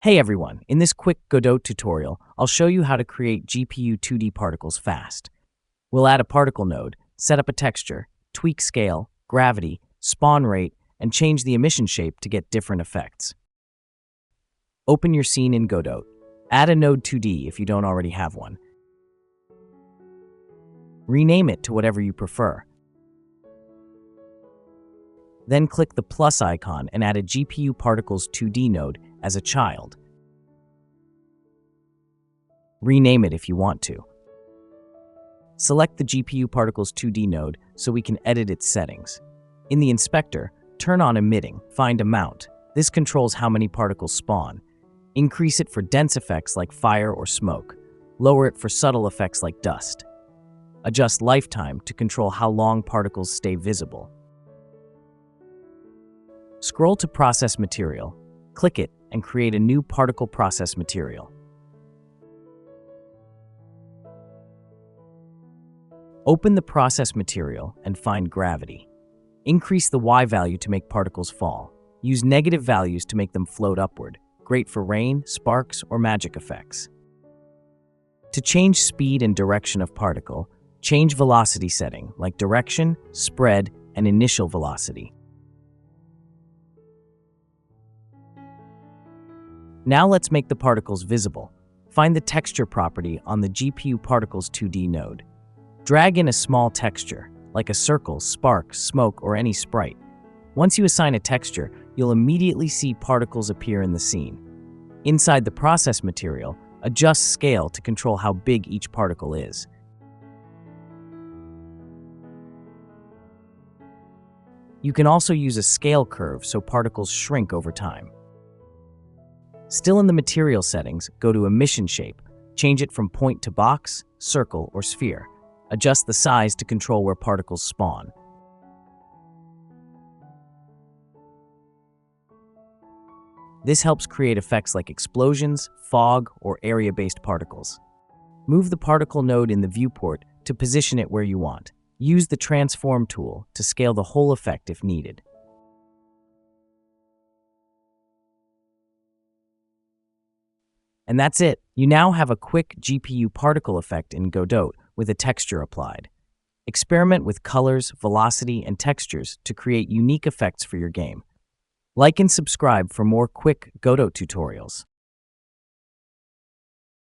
Hey everyone, in this quick Godot tutorial, I'll show you how to create GPU 2D particles fast. We'll add a particle node, set up a texture, tweak scale, gravity, spawn rate, and change the emission shape to get different effects. Open your scene in Godot. Add a Node2D if you don't already have one. Rename it to whatever you prefer. Then click the plus icon and add a GPUParticles2D node as a child. Rename it if you want to. Select the GPUParticles2D node so we can edit its settings. In the inspector, turn on emitting, find amount. This controls how many particles spawn. Increase it for dense effects like fire or smoke. Lower it for subtle effects like dust. Adjust lifetime to control how long particles stay visible. Scroll to Process Material, click it, and create a new particle process material. Open the process material and find gravity. Increase the Y value to make particles fall. Use negative values to make them float upward, great for rain, sparks, or magic effects. To change speed and direction of particle, change velocity setting like direction, spread, and initial velocity. Now let's make the particles visible. Find the texture property on the GPUParticles2D node. Drag in a small texture, like a circle, spark, smoke, or any sprite. Once you assign a texture, you'll immediately see particles appear in the scene. Inside the process material, adjust scale to control how big each particle is. You can also use a scale curve so particles shrink over time. Still in the material settings, go to Emission Shape. Change it from point to box, circle, or sphere. Adjust the size to control where particles spawn. This helps create effects like explosions, fog, or area-based particles. Move the particle node in the viewport to position it where you want. Use the Transform tool to scale the whole effect if needed. And that's it. You now have a quick GPU particle effect in Godot with a texture applied. Experiment with colors, velocity, and textures to create unique effects for your game. Like and subscribe for more quick Godot tutorials.